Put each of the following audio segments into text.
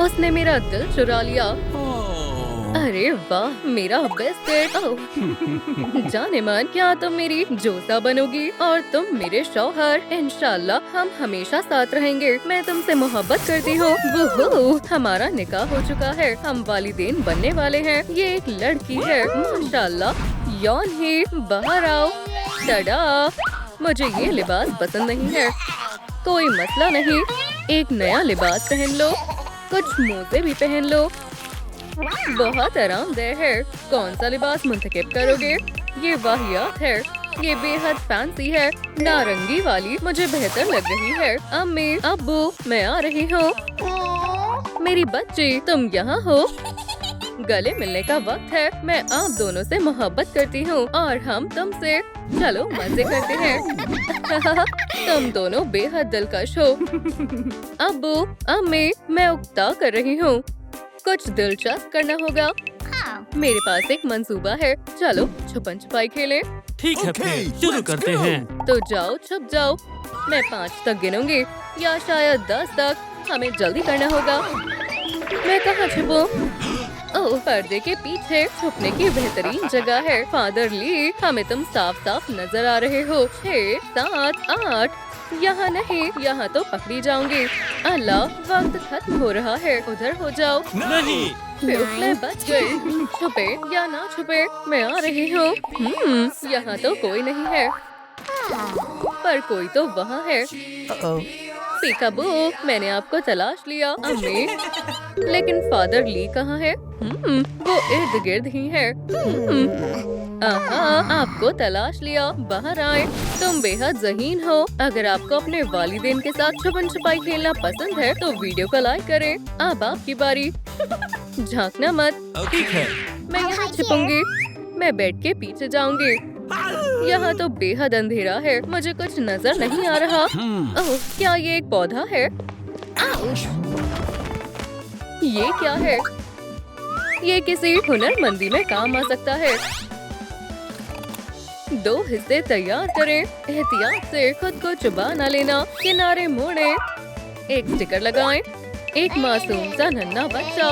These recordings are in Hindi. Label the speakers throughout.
Speaker 1: उसने मेरा दिल चुरा लिया। अरे वाह, मेरा बेस्ट डेट। ओह जाने मन, क्या तुम मेरी जोसा बनोगी और तुम मेरे शौहर। इंशाल्लाह हम हमेशा साथ रहेंगे। मैं तुमसे मोहब्बत करती हूँ। वुहू, हमारा निकाह हो चुका है। हम वालिदैन बनने वाले हैं। ये एक लड़की है, माशाल्लाह। यौन ही, बाहर आओ। टडा, मुझे ये लिबास पसंद नहीं है। कोई मसला नहीं, एक नया लिबास पहन लो, कुछ मोजे भी पहन लो। बहुत आरामदेह है। कौन सा लिबास मुंतखब करोगे? ये वाहियात है। ये बेहद फैंसी है। नारंगी वाली मुझे बेहतर लग रही है। अम्मी, अब्बू, मैं आ रही हूँ। मेरी बच्ची, तुम यहाँ हो? गले मिलने का वक्त है। मैं आप दोनों से मोहब्बत करती हूँ और हम तुमसे। चलो मजे करते हैं। तुम दोनों बेहद दिलकश हो। अब्बू, अम्मी, मैं उकता कर रही हूँ। कुछ दिलचस्प करना होगा। मेरे पास एक मंसूबा है। चलो छुपन छुपाई खेलें।
Speaker 2: ठीक है, फिर शुरू करते हैं।
Speaker 1: तो जाओ, छुप जाओ। मैं 5 तक गिनूंगी या शायद 10 तक। हमें जल्दी करना होगा। मैं कहाँ छुपूं? ओह, पर्दे के पीछे छुपने की बेहतरीन जगह है। फादर ली, हमें तुम साफ साफ नजर आ रहे हो। 6, 7, 8। यहाँ नहीं, यहाँ तो पकड़ी जाऊंगी। अल्लाह, वक्त खत्म हो रहा है। उधर हो जाओ।
Speaker 2: नहीं।
Speaker 1: मैं बच गई। छुपे या ना छुपे, मैं आ रही हूँ। यहाँ तो कोई नहीं है, पर कोई तो वहाँ है। पीकाबू, मैंने आपको तलाश लिया। अम्मी, लेकिन फादर ली कहाँ है? वो इर्द गिर्द ही है। आहा, आपको तलाश लिया। बाहर आए। तुम बेहद ज़हीन हो। अगर आपको अपने वालिदैन के साथ छुपन छुपाई खेलना पसंद है तो वीडियो को लाइक करें। अब आपकी बारी। झांकना मत।
Speaker 2: ठीक है।
Speaker 1: मैं यहाँ छिपूंगी। मैं बेड के पीछे जाऊंगी। यहाँ तो बेहद अंधेरा है। मुझे कुछ नजर नहीं आ रहा। ओह, क्या ये एक पौधा है? ये क्या है? ये किसी हुनरमंदी में काम आ सकता है। 2 हिस्से तैयार करें। एहतियात से खुद को चुबा न लेना। किनारे मोड़े। एक स्टिकर लगाएं। एक मासूम सा नन्हा बच्चा।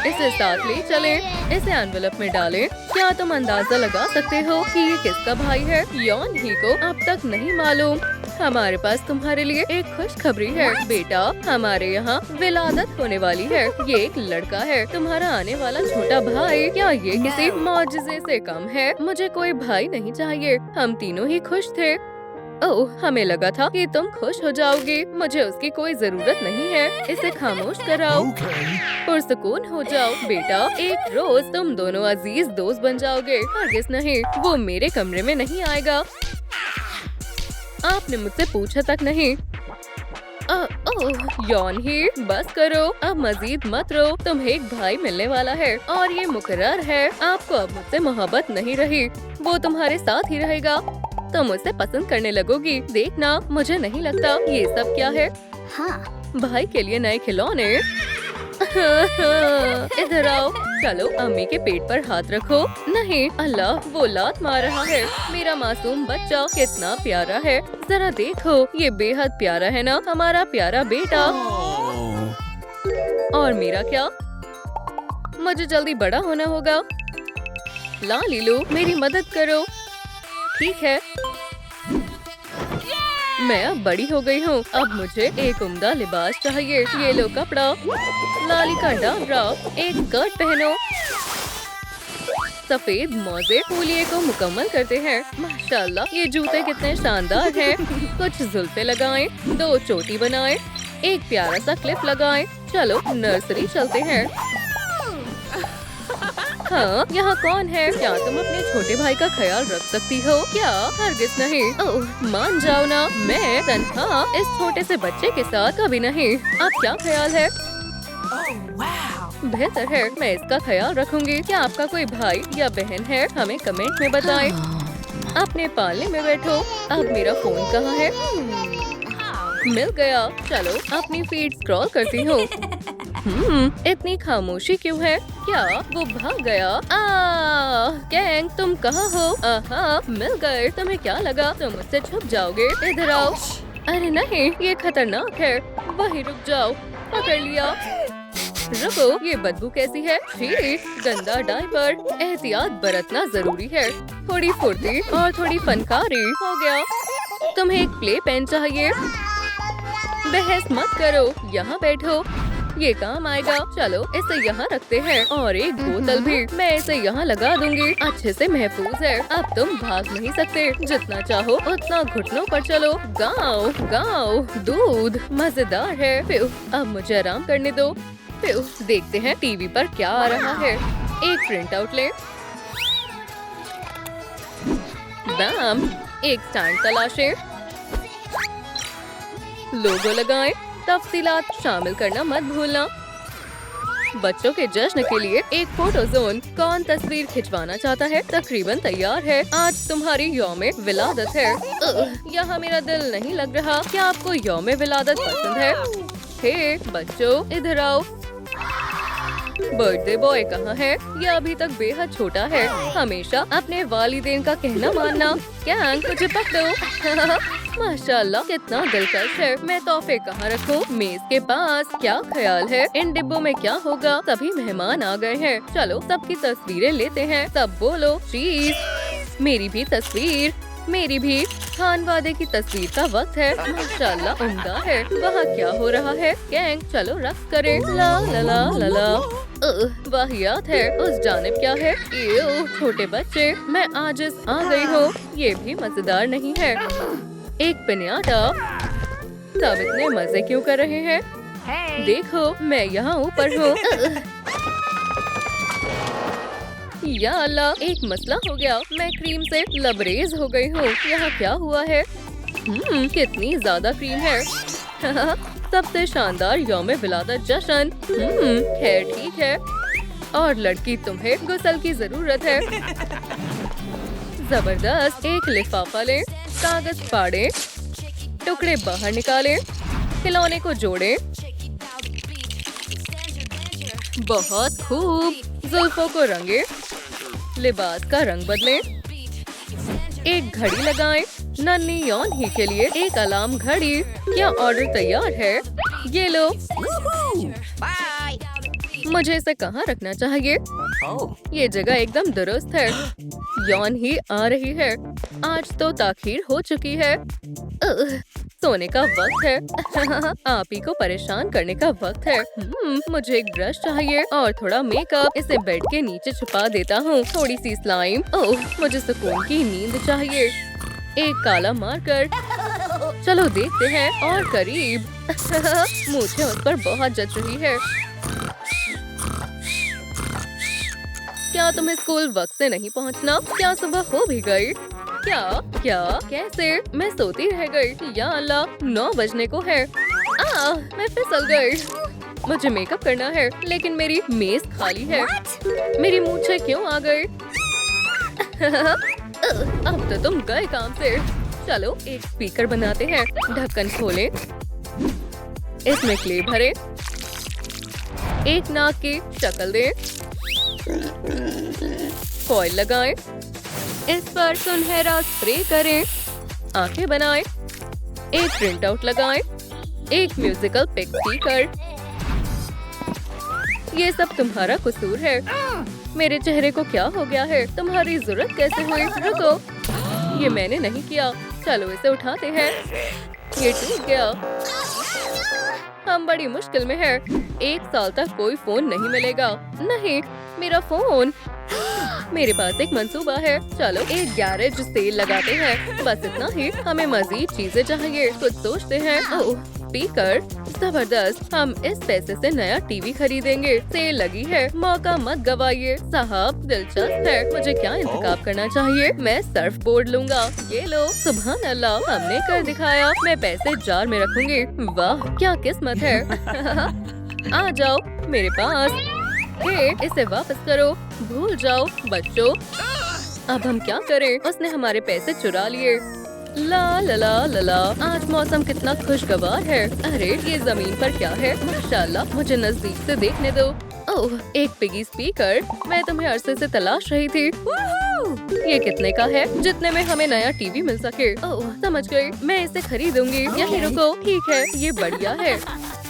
Speaker 1: इसे साथ ले चलें। इसे एनवेलप में डालें। क्या तुम अंदाजा लगा सकते हो कि ये किसका भाई है? यौन ही को अब तक नहीं मालूम। हमारे पास तुम्हारे लिए एक खुशखबरी है बेटा। हमारे यहाँ विलादत होने वाली है। ये एक लड़का है, तुम्हारा आने वाला छोटा भाई। क्या ये किसी मौजज़े से कम है? मुझे कोई भाई नहीं चाहिए। हम तीनों ही खुश थे। ओह, हमें लगा था कि तुम खुश हो जाओगी। मुझे उसकी कोई जरूरत नहीं है। इसे खामोश कराओ। पुरसुकून हो जाओ बेटा। एक रोज तुम दोनों अजीज दोस्त बन जाओगे। हरगिज़ नहीं, वो मेरे कमरे में नहीं आएगा। आपने मुझसे पूछा तक नहीं। ओह, यौन ही, बस करो। अब मजीद मत रो। तुम्हें एक भाई मिलने वाला है और ये मुकर्रर है। आपको अब मुझसे मोहब्बत नहीं रही। वो तुम्हारे साथ ही रहेगा। तुम उसे पसंद करने लगोगी। देखना, मुझे नहीं लगता। ये सब क्या है? हाँ, भाई के लिए नए खिलौने। इधर आओ। चलो अम्मी के पेट पर हाथ रखो। नहीं, अल्लाह, वो लात मार रहा है। मेरा मासूम बच्चा कितना प्यारा है। जरा देखो, ये बेहद प्यारा है ना, हमारा प्यारा बेटा। और मेरा क्या? मुझे जल्दी बड़ा होना होगा। ला लीलू, मेरी मदद करो। ठीक है, मैं अब बड़ी हो गई हूँ। अब मुझे एक उम्दा लिबास चाहिए। ये लो कपड़ा। लाली का डाबरा। एक स्कर्ट पहनो। सफेद मोजे फूलिये को मुकम्मल करते हैं। माशाल्लाह, ये जूते कितने शानदार हैं। कुछ जुल्फे लगाएं। 2 चोटी बनाएं। एक प्यारा सा क्लिप लगाएं। चलो नर्सरी चलते हैं। हाँ, यहाँ कौन है? क्या तुम अपने छोटे भाई का ख्याल रख सकती हो? क्या? हरगिज़ नहीं। ओह, मान जाओ ना। मैं तन्हा इस छोटे से बच्चे के साथ कभी नहीं। अब क्या ख्याल है? बेहतर है, मैं इसका ख्याल रखूंगी। क्या आपका कोई भाई या बहन है? हमें कमेंट में बताएं। अपने पालने में बैठो। अब मेरा फोन कहाँ है? मिल गया। चलो अपनी फीड स्क्रॉल करती हूँ। इतनी खामोशी क्यों है? क्या वो भाग गया? गैंग, तुम कहाँ हो? आहा, मिल गए। तुम्हें क्या लगा तुम मुझसे छुप जाओगे? इधर आओ। अरे नहीं, ये खतरनाक है। वहीं रुक जाओ। पकड़ लिया। रुको, ये बदबू कैसी है? छी, गंदा डायपर। एहतियात बरतना जरूरी है। थोड़ी फुर्ती और थोड़ी फनकारी हो गया। तुम्हें एक प्ले पेन चाहिए? बहस मत करो, यहाँ बैठो, ये काम आएगा। चलो इसे यहाँ रखते हैं और एक बोतल भी। मैं इसे यहाँ लगा दूंगी, अच्छे से महफूज है। अब तुम भाग नहीं सकते, जितना चाहो उतना घुटनों पर चलो। गाओ गाओ, दूध मजेदार है। प्यू, अब मुझे आराम करने दो। प्यू, देखते हैं टीवी पर क्या आ रहा है। एक प्रिंट आउट ले। बैम, एक स्टैंड तलाशे, लोगो लगाएं। तफसीलात शामिल करना मत भूलना। बच्चों के जश्न के लिए एक फोटो जोन। कौन तस्वीर खिंचवाना चाहता है? तकरीबन तैयार है। आज तुम्हारी यौमे विलादत है। यहाँ मेरा दिल नहीं लग रहा। क्या आपको यौमे विलादत पसंद है? हे बच्चों, इधर आओ। बर्थडे बॉय कहाँ है? यह अभी तक बेहद छोटा है। हमेशा अपने वालिदैन का कहना मानना। क्या मुझे पकड़ो। माशाल्लाह, कितना दिलकश है। मैं तोहफे कहाँ रखूं? मेज के पास। क्या ख्याल है इन डिब्बों में क्या होगा? सभी मेहमान आ गए हैं। चलो सबकी तस्वीरें लेते हैं। सब बोलो चीज। मेरी भी तस्वीर। मेरी भी। खानवादे की तस्वीर का वक्त है। माशाल्लाह, उम्दा है। वहाँ क्या हो रहा है? गैंग, चलो रक्स करें। ला ला ला ला ला। वाहियात है। उस जानिब क्या है? एओ, छोटे बच्चे। मैं आजिज आ गई हूँ। ये भी मजेदार नहीं है। एक पिन्याटा। सब इतने मजे क्यों कर रहे हैं? देखो, मैं यहाँ ऊपर हूँ। या अल्लाह, एक मसला हो गया। मैं क्रीम से लबरेज हो गई हूँ। यहाँ क्या हुआ है? कितनी ज्यादा क्रीम है। सबसे शानदार यौमे विलादत जश्न। खैर ठीक है। और लड़की, तुम्हें गुसल की जरूरत है। जबरदस्त। एक लिफाफा ले, कागज फाड़े, टुकड़े बाहर निकाले, खिलौने को जोड़े। बहुत खूब। जुल्फों को रंगे, लिबास का रंग बदले, एक घड़ी लगाएं। नन्ही यौन ही के लिए एक अलार्म घड़ी। क्या ऑर्डर तैयार है? ये लो। मुझे इसे कहाँ रखना चाहिए? ये जगह एकदम दुरुस्त है। यौन ही आ रही है। आज तो ताखीर हो चुकी है। सोने का वक्त है। आप ही को परेशान करने का वक्त है। मुझे एक ब्रश चाहिए और थोड़ा मेकअप। इसे बेड के नीचे छुपा देता हूँ। थोड़ी सी स्लाइम। ओह, मुझे सुकून की नींद चाहिए। एक काला मार्कर। चलो देखते हैं और करीब। मुझे उस पर बहुत जच रही है। क्या तुम्हें स्कूल वक्त से नहीं पहुंचना? क्या सुबह हो भी गई? क्या क्या कैसे? मैं सोती रह गई। या अल्लाह, 9 बजने को है। मैं फिसल गई। मुझे मेकअप करना है, लेकिन मेरी मेज खाली है। मेरी मूंछें क्यों आ गई? अब तो तुम गए काम से। चलो एक स्पीकर बनाते हैं। ढक्कन खोलें, इसमें क्ले भरे, एक नाक की शक्ल दें, फॉइल लगाएं, इस पर सुनहरा स्प्रे करें, आंखें बनाएं, एक प्रिंट आउट लगाएं, एक म्यूजिकल पिक स्पीकर। ये सब तुम्हारा कसूर है। मेरे चेहरे को क्या हो गया है? तुम्हारी जरूरत कैसे हुई? रुको, ये मैंने नहीं किया। चलो इसे उठाते हैं। ये टूट गया। हम बड़ी मुश्किल में हैं। 1 साल तक कोई फोन नहीं मिलेगा। नहीं, मेरा फोन। मेरे पास एक मंसूबा है। चलो एक गैरेज सेल लगाते हैं। बस इतना ही। हमें मजीद चीजें चाहिए। कुछ सोचते हैं। ओह, स्पीकर जबरदस्त। हम इस पैसे से नया टीवी खरीदेंगे। सेल लगी है, मौका मत गवाइए। साहब, दिलचस्प है। मुझे क्या इंतखाब करना चाहिए? मैं सर्फ बोर्ड लूंगा। ये लो। सुभान अल्लाह, हमने कर दिखाया। मैं पैसे जार में रखूंगी। वाह, क्या किस्मत है। आ जाओ मेरे पास। हे, इसे वापस करो। भूल जाओ बच्चों। अब हम क्या करें? उसने हमारे पैसे चुरा लिए। ला ला ला ला ला। आज मौसम कितना खुशगवार है। अरे, ये जमीन पर क्या है? माशाल्लाह, मुझे नजदीक से देखने दो। ओह, एक पिगी स्पीकर। मैं तुम्हें अरसे से तलाश रही थी। ये कितने का है? जितने में हमें नया टीवी मिल सके। ओह, समझ गई। मैं इसे खरीदूंगी। यहीं रुको। ठीक है, ये बढ़िया है।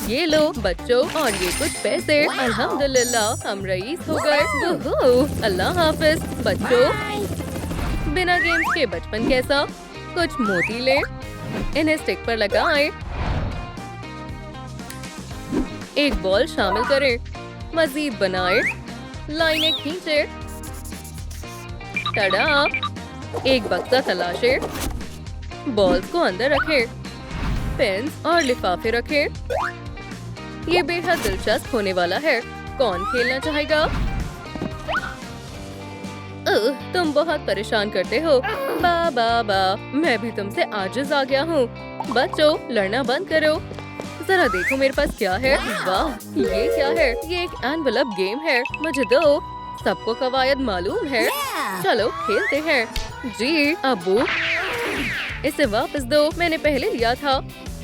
Speaker 1: ये लो बच्चों, और ये कुछ पैसे। अल्हम्दुलिल्लाह हम रईस हो गए। वुहू, अल्लाह हाफिज बच्चों। बिना गेम्स के बचपन कैसा? कुछ मोती ले, इन्हें स्टिक पर लगाएं। एक बॉल शामिल करें, मजीद बनाएं, लाइनें खींचे। टडा, एक बक्सा तलाशे, बॉल्स को अंदर रखें, पेन्स और लिफाफे रखें। ये बेहद दिलचस्प होने वाला है। कौन खेलना चाहेगा? तुम बहुत परेशान करते हो। बा बा बा, मैं भी तुमसे आजिज आ गया हूँ। बच्चों, लड़ना बंद करो। जरा देखो मेरे पास क्या है। वाह, ये क्या है? ये एक एनवेलप गेम है। मुझे दो। सबको कवायद मालूम है। चलो खेलते हैं। जी अब्बू, इसे वापस दो। मैंने पहले लिया था।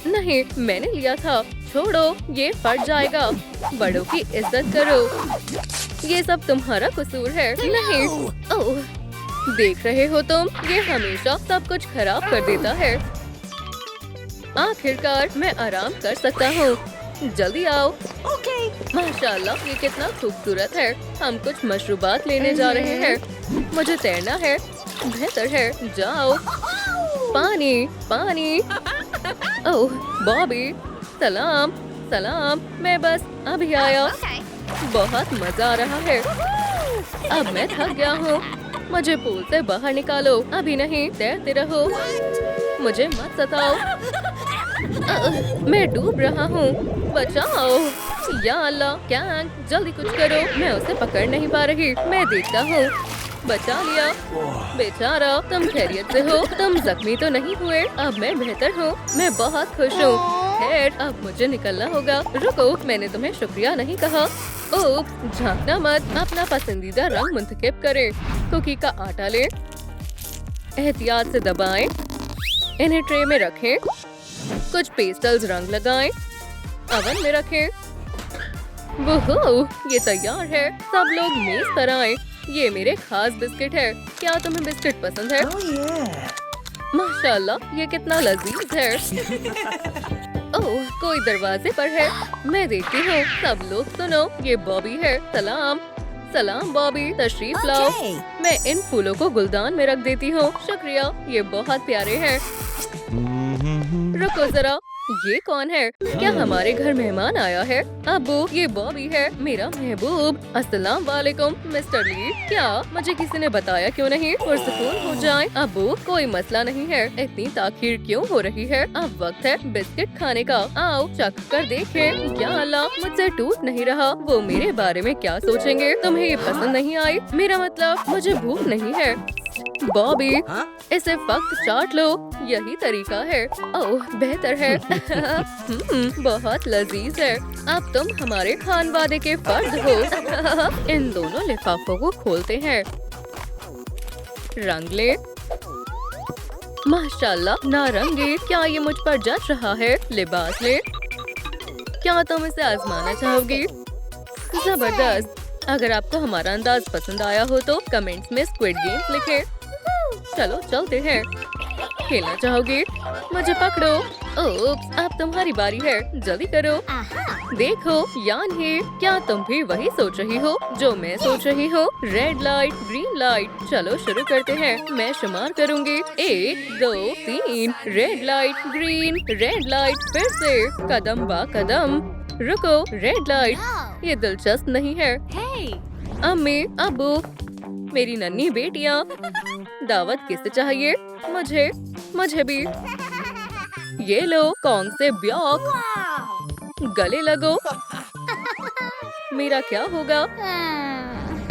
Speaker 1: नहीं, मैंने लिया था। छोड़ो, ये फट जाएगा। बड़ों की इज्जत करो। ये सब तुम्हारा कसूर है। नहीं, ओह, देख रहे हो तुम, ये हमेशा सब कुछ खराब कर देता है। आखिरकार मैं आराम कर सकता हूँ। जल्दी आओ। माशाल्लाह, ये कितना खूबसूरत है। हम कुछ मशरूबात लेने जा रहे हैं। मुझे तैरना है। बेहतर है, जाओ। पानी पानी। ओह बॉबी, सलाम सलाम। मैं बस अभी आया। बहुत मजा आ रहा है। अब मैं थक गया हूँ। मुझे पूल से बाहर निकालो। अभी नहीं, तैरते रहो। मुझे मत सताओ। मैं डूब रहा हूँ। बचाओ। या अल्लाह, कैन, जल्दी कुछ करो। मैं उसे पकड़ नहीं पा रही। मैं देखता हूँ। बचा लिया। बेचारा, तुम खैरियत से हो? तुम जख्मी तो नहीं हुए? अब मैं बेहतर हूँ। मैं बहुत खुश हूँ। खैर, अब मुझे निकलना होगा। रुको, मैंने तुम्हें शुक्रिया नहीं कहा। ओह, झांकना मत। अपना पसंदीदा रंग मुंतखब करें। कुकी का आटा लें, एहतियात से दबाएं, इन्हें ट्रे में रखें। कुछ पेस्टल्स रंग लगाएं, ओवन में रखें। वुहू, ये तैयार है। सब लोग मेज पर आएं। ये मेरे खास बिस्किट है। क्या तुम्हें बिस्किट पसंद है? माशाल्लाह, ये कितना लजीज है। ओह, कोई दरवाजे पर है। मैं देखती हूँ। सब लोग सुनो, ये बॉबी है। सलाम सलाम बॉबी, तशरीफ लाओ। मैं इन फूलों को गुलदान में रख देती हूँ। शुक्रिया, ये बहुत प्यारे हैं। रुको जरा, ये कौन है? क्या हमारे घर मेहमान आया है? अब्बू, ये बॉबी है, मेरा महबूब। अस्सलाम वालेकुम मिस्टर ली। क्या मुझे किसी ने बताया क्यों नहीं? पुरसुकून हो जाएं। अब्बू, कोई मसला नहीं है। इतनी ताखीर क्यों हो रही है? अब वक्त है बिस्किट खाने का। आओ चख कर देखें। या अल्लाह, मुझसे टूट नहीं रहा। वो मेरे बारे में क्या सोचेंगे? तुम्हें ये पसंद नहीं आई? मेरा मतलब, मुझे भूख नहीं है। बॉबी, इसे फक्त चाट लो। यही तरीका है। ओह, बेहतर है। बहुत लजीज है। अब तुम हमारे खानवादे के फर्द हो। इन दोनों लिफाफों को खोलते हैं। रंग ले। माशाल्लाह, नारंगी। क्या ये मुझ पर जच रहा है? लिबास ले। क्या तुम इसे आजमाना चाहोगी? जबरदस्त। अगर आपको हमारा अंदाज पसंद आया हो तो कमेंट्स में स्क्विड गेम्स लिखें। चलो चलते हैं। खेलना चाहोगे? मुझे पकड़ो। ओह, अब तुम्हारी बारी है। जल्दी करो। देखो, यान है। क्या तुम भी वही सोच रही हो जो मैं सोच रही हूँ? Red light, green light. चलो शुरू करते हैं। मैं शुमार करूँगी। 1 2 3। Red light, green, red light. फिर से कदम बा कदम। रुको, रेड लाइट। ये दिलचस्प नहीं है। अम्मी, अब्बू, मेरी नन्ही बेटियाँ, दावत किसे चाहिए? मुझे भी। ये लो, कौन से ब्यॉक। गले लगो। मेरा क्या होगा?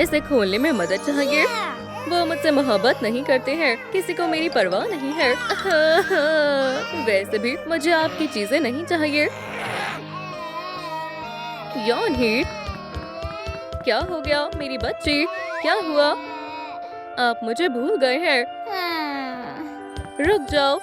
Speaker 1: इसे खोलने में मदद चाहिए। वो मुझसे मोहब्बत नहीं करते हैं। किसी को मेरी परवाह नहीं है। वैसे भी मुझे आपकी चीजें नहीं चाहिए। यौन हीट। क्या हो गया मेरी बच्ची? क्या हुआ? आप मुझे भूल गए हैं। रुक जाओ।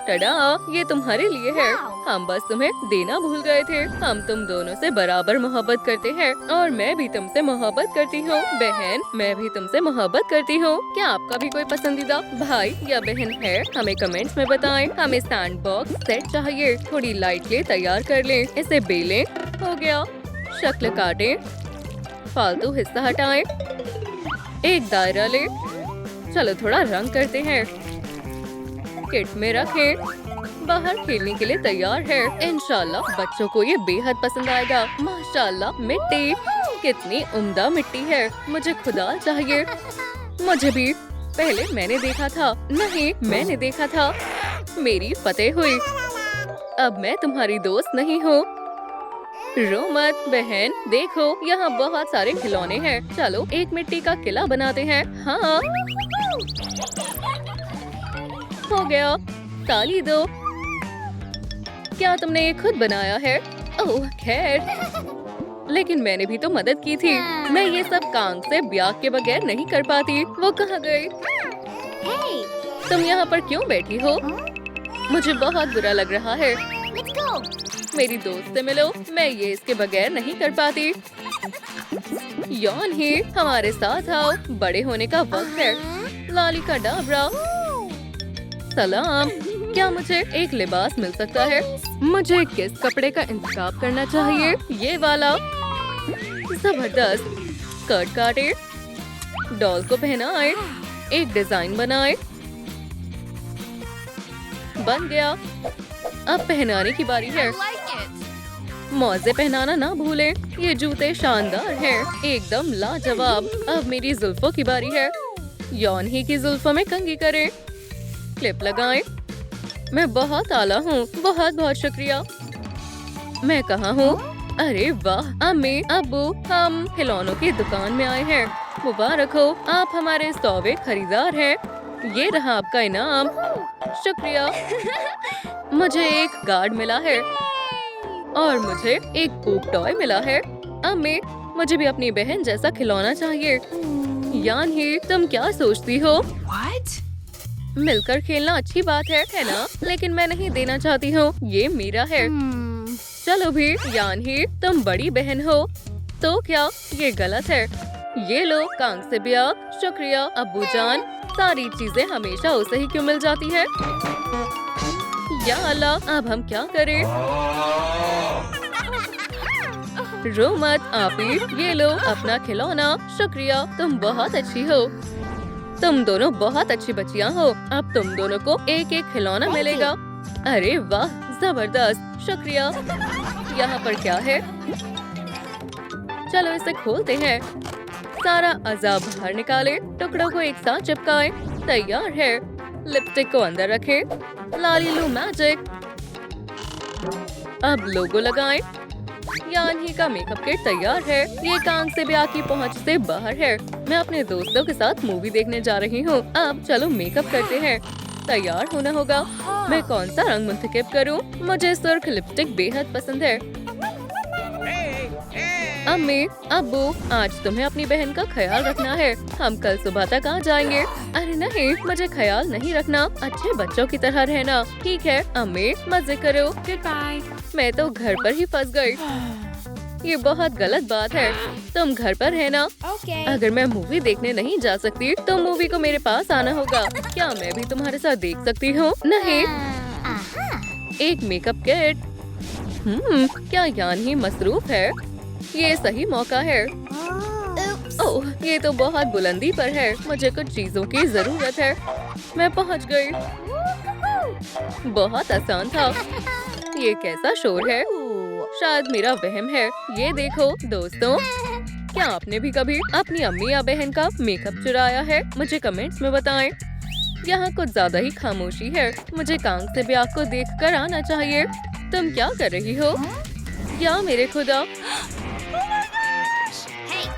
Speaker 1: टडा, ये तुम्हारे लिए है। हम बस तुम्हें देना भूल गए थे। हम तुम दोनों से बराबर मोहब्बत करते हैं और मैं भी तुमसे मोहब्बत करती हूँ। बहन, मैं भी तुमसे मोहब्बत करती हूँ। क्या आपका भी कोई पसंदीदा भाई या बहन है? हमें कमेंट्स में बताएं। हमें सैंड बॉक्स सेट चाहिए। थोड़ी लाइट ले तैयार कर लें। इसे बेलें। हो गया। शक्ल काटें। फालतू हिस्सा हटाएं। एक दायरा ले। चलो थोड़ा रंग करते हैं। किट में रखें। बाहर खेलने के लिए तैयार है। इंशाल्लाह बच्चों को ये बेहद पसंद आएगा। माशाल्लाह, मिट्टी कितनी उम्दा मिट्टी है। मुझे खुदा चाहिए। मुझे भी। पहले मैंने देखा था। नहीं, मैंने देखा था। मेरी फतेह हुई। अब मैं तुम्हारी दोस्त नहीं हूँ। रो मत बहन। देखो, यहाँ बहुत सारे खिलौने हैं। चलो एक मिट्टी का किला बनाते हैं। हाँ, हो गया। ताली दो। क्या तुमने ये खुद बनाया है? ओह खैर, लेकिन मैंने भी तो मदद की थी। मैं ये सब कांग से ब्याह के बगैर नहीं कर पाती। वो कहाँ गई? तुम यहाँ पर क्यों बैठी हो? मुझे बहुत बुरा लग रहा है। मेरी दोस्त से मिलो। मैं ये इसके बगैर नहीं कर पाती। यौन ही हमारे साथ आओ। बड़े होने का वक्त है। लाली का डाबरा। सलाम। क्या मुझे एक लिबास मिल सकता है? मुझे किस कपड़े का इंतखाब करना चाहिए? ये वाला। जबरदस्त। स्कर्ट काटे। डॉल को पहनाए। एक डिजाइन बनाए। बन गया। अब पहनाने की बारी है। मौजे पहनाना ना भूलें। ये जूते शानदार हैं। एकदम लाजवाब। अब मेरी जुल्फों की बारी है। यौन ही की जुल्फों में कंघी करें। क्लिप लगाएं। मैं बहुत आला हूँ। बहुत बहुत शुक्रिया। मैं कहाँ हूँ? अरे वाह, अम्मी अब्बू, हम खिलौनों की दुकान में आए हैं। मुबारक हो, आप हमारे 100वें खरीदार हैं। ये रहा आपका इनाम। शुक्रिया। मुझे एक गार्ड मिला है और मुझे एक पूप टॉय मिला है। अम्मी, मुझे भी अपनी बहन जैसा खिलौना चाहिए। यान ही, तुम क्या सोचती हो? मिलकर खेलना अच्छी बात है ना? लेकिन मैं नहीं देना चाहती हूँ। ये मेरा है। चलो भी। यान ही, तुम बड़ी बहन हो तो क्या ये गलत है? ये लो कांग से ब्याह। शुक्रिया अब्बू जान। सारी चीजें हमेशा उसे ही क्यों मिल जाती है? या अल्लाह, अब हम क्या करें? रो मत आपी। ये लो अपना खिलौना। शुक्रिया, तुम बहुत अच्छी हो। तुम दोनों बहुत अच्छी बच्चियां हो। अब तुम दोनों को एक एक खिलौना मिलेगा। अरे वाह, जबरदस्त। शुक्रिया। यहाँ पर क्या है? चलो इसे खोलते हैं। सारा अज़ाब बाहर निकाले। टुकड़ों को एक साथ चिपकाएं। तैयार है। लिपस्टिक को अंदर रखें। लाली लू मैजिक। अब लोगो लगाएं। यान ही का मेकअप किट तैयार है। ये कांग से ब्याह की पहुंच से बाहर है। मैं अपने दोस्तों के साथ मूवी देखने जा रही हूँ। अब चलो मेकअप करते हैं। तैयार होना होगा। मैं कौन सा रंग मुंतखब करूँ? मुझे सुर्ख लिपस्टिक बेहद पसंद है। अम्मी अब्बू, आज तुम्हें अपनी बहन का ख्याल रखना है। हम कल सुबह तक आ जाएंगे। अरे नहीं, मुझे ख्याल नहीं रखना। अच्छे बच्चों की तरह रहना। ठीक है अम्मी, मजे करो।
Speaker 3: Goodbye.
Speaker 1: मैं तो घर पर ही फंस गई। ये बहुत गलत बात है। तुम घर पर रहना।
Speaker 3: Okay.
Speaker 1: अगर मैं मूवी देखने नहीं जा सकती तो मूवी को मेरे पास आना होगा। क्या मैं भी तुम्हारे साथ देख सकती हूँ? नहीं। एक मेकअप किट। क्या यान ही मसरूफ है? ये सही मौका है। ओह, ये तो बहुत बुलंदी पर है। मुझे कुछ चीजों की जरूरत है। मैं पहुंच गई। बहुत आसान था। ये कैसा शोर है? शायद मेरा वहम है। ये देखो दोस्तों, क्या आपने भी कभी अपनी अम्मी या बहन का मेकअप चुराया है? मुझे कमेंट्स में बताएं। यहाँ कुछ ज्यादा ही खामोशी है। मुझे कांग से ब्याह को देखकर आना चाहिए। तुम क्या कर रही हो? या मेरे खुदा,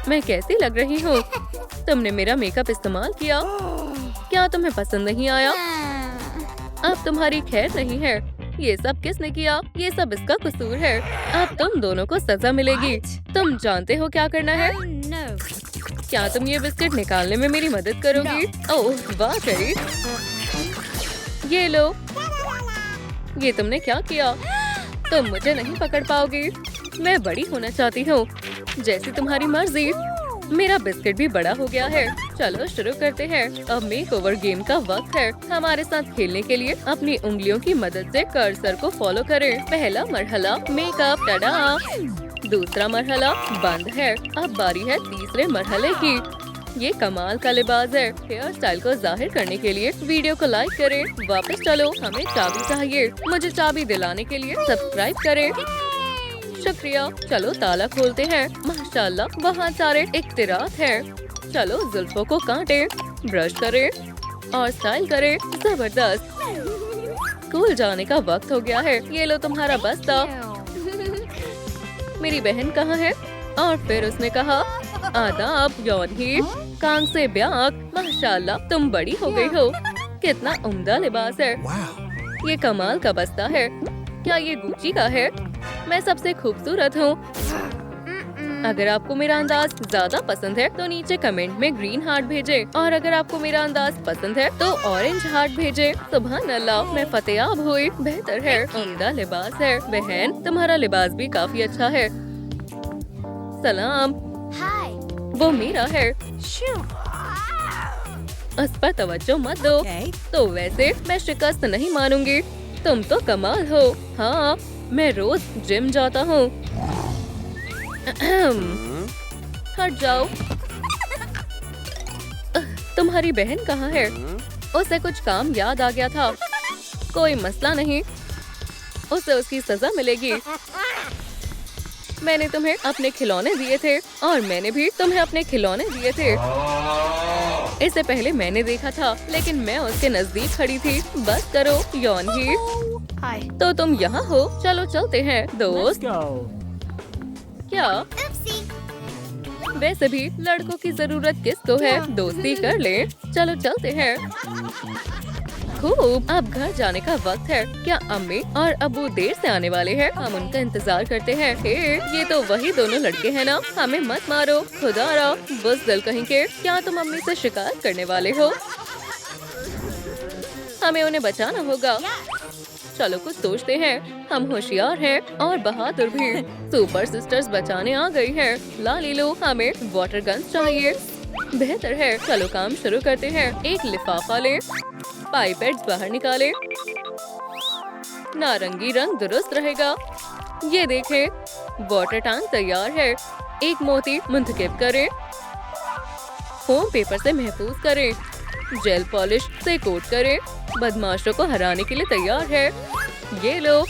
Speaker 1: मैं कैसी लग रही हूँ? तुमने मेरा मेकअप इस्तेमाल किया। क्या तुम्हें पसंद नहीं आया? अब तुम्हारी खैर नहीं है। ये सब किसने किया? ये सब इसका कसूर है। अब तुम दोनों को सजा मिलेगी। तुम जानते हो क्या करना है?
Speaker 3: No.
Speaker 1: क्या तुम ये बिस्किट निकालने में मेरी मदद करोगी? ओह वाह करी। ये लो। ये तुमने क्या किया? तुम मुझे नहीं पकड़ पाओगी। मैं बड़ी होना चाहती हूँ, जैसी तुम्हारी मर्जी। मेरा बिस्किट भी बड़ा हो गया है। चलो शुरू करते हैं। अब मेकओवर गेम का वक्त है। हमारे साथ खेलने के लिए अपनी उंगलियों की मदद से कर्सर को फॉलो करें। पहला मरहला मेकअप, टडा। दूसरा मरहला बंद है। अब बारी है तीसरे मरहले की। ये कमाल का लिबास है। हेयर स्टाइल को जाहिर करने के लिए वीडियो को लाइक करें। वापस चलो, हमें चाबी चाहिए। मुझे चाबी दिलाने के लिए सब्सक्राइब करें। शुक्रिया। चलो ताला खोलते हैं। माशाल्लाह, बहुत सारे इख्तिरात हैं। चलो जुल्फों को काटें, ब्रश करें और स्टाइल करें। जबरदस्त। स्कूल जाने का वक्त हो गया है। ये लो तुम्हारा बस्ता। मेरी बहन कहाँ है? और फिर उसने कहा, आदाब यौन ही। कान से ब्याक। माशाल्लाह, तुम बड़ी हो गई हो। कितना उम्दा लिबास है। ये कमाल का बस्ता है। क्या ये गुच्ची का है? मैं सबसे खूबसूरत हूँ। अगर आपको मेरा अंदाज ज्यादा पसंद है तो नीचे कमेंट में ग्रीन हार्ट भेजें, और अगर आपको मेरा अंदाज पसंद है तो ऑरेंज हार्ट भेजें। सुभान अल्लाह, मैं फतेयाब हुई। बेहतर है, उम्दा लिबास है। बहन, तुम्हारा लिबास भी काफी अच्छा है। सलाम। वो मेरा है। उस पर तवज्जो मत दो। तो वैसे मैं शिकस्त नहीं मानूंगी। तुम तो कमाल हो। हाँ, मैं रोज जिम जाता हूँ। हट जाओ। तुम्हारी बहन कहाँ है? उसे कुछ काम याद आ गया था। कोई मसला नहीं, उसे उसकी सजा मिलेगी। मैंने तुम्हें अपने खिलौने दिए थे और मैंने भी तुम्हें अपने खिलौने दिए थे। इससे पहले मैंने देखा था, लेकिन मैं उसके नजदीक खड़ी थी। बस करो यौन ही। तो तुम यहाँ हो। चलो चलते हैं दोस्त। क्या? वैसे भी लड़कों की जरूरत किसको है? दोस्ती कर ले। चलो चलते हैं। खूब। अब घर जाने का वक्त है। क्या अम्मी और अब्बू देर से आने वाले हैं? हम उनका इंतजार करते हैं। हे, ये तो वही दोनों लड़के हैं ना? हमें मत मारो खुदारा, बुज़दिल कहीं के। क्या तुम अम्मी से शिकायत करने वाले हो? हमें उन्हें बचाना होगा। चलो कुछ सोचते हैं। हम होशियार हैं और बहादुर भी। सुपर सिस्टर्स बचाने आ गई हैं। लालीलो, हमें वाटर गन्स चाहिए। बेहतर है, चलो काम शुरू करते हैं। एक लिफाफा लें, पाइपेट्स बाहर निकालें। नारंगी रंग दुरुस्त रहेगा। ये देखें, वाटर टैंक तैयार है। एक मोती मुंतखब करें। फोम पेपर से महफूज करें। जेल पॉलिश से कोट करें। बदमाशों को हराने के लिए तैयार है। ये लो।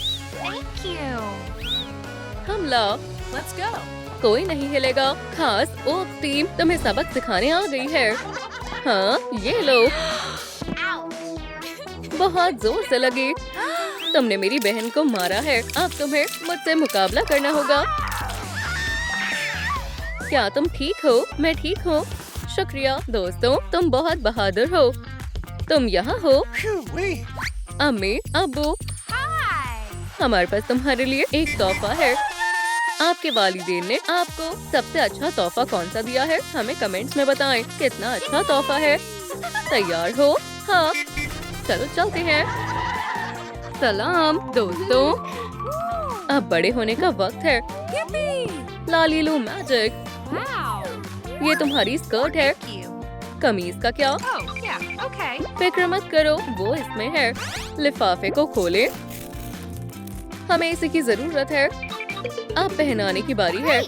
Speaker 1: हमला। Let's go. कोई नहीं हिलेगा। खास ओप टीम तुम्हें सबक सिखाने आ गई है। हाँ, ये लो। बहुत जोर से लगी। तुमने मेरी बहन को मारा है। अब तुम्हें मुझसे मुकाबला करना होगा। क्या तुम ठीक हो? मैं ठीक हूँ। शुक्रिया दोस्तों, तुम बहुत बहादुर हो। तुम यहाँ हो? अम्मी, अब्बू, हमारे पास तुम्हारे लिए एक तोहफा है। आपके वालिदैन ने आपको सबसे अच्छा तोहफा कौन सा दिया है? हमें कमेंट्स में बताएं। कितना अच्छा तोहफा है। तैयार हो? हाँ, चलो चलते हैं। सलाम दोस्तों, अब बड़े होने का वक्त है। लालीलू मैजिक। ये तुम्हारी स्कर्ट है। कमीज का क्या? फिक्र मत करो, वो इसमें है। लिफाफे को खोलें। हमें इसी की जरूरत है। अब पहनाने की बारी है।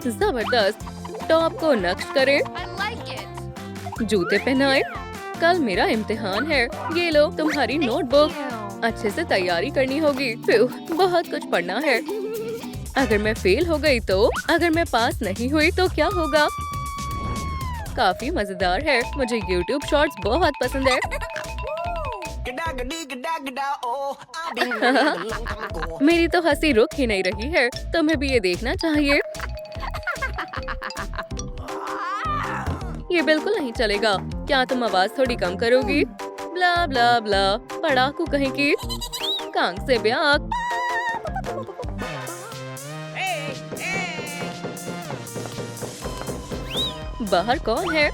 Speaker 1: जबरदस्त। टॉप को नक्श करें। जूते पहनाएं। कल मेरा इम्तिहान है। ये लो तुम्हारी नोटबुक। अच्छे से तैयारी करनी होगी। बहुत कुछ पढ़ना है। अगर मैं फेल हो गई तो? अगर मैं पास नहीं हुई तो क्या होगा? काफी मजेदार है। मुझे YouTube शॉर्ट्स बहुत पसंद है। मेरी तो हंसी रुक ही नहीं रही है। तुम्हें भी ये देखना चाहिए। ये बिल्कुल नहीं चलेगा। क्या तुम आवाज थोड़ी कम करोगी? ब्ला ब्ला ब्ला, पढ़ाकू कहीं की। कांग से ब्याक। बाहर कौन है?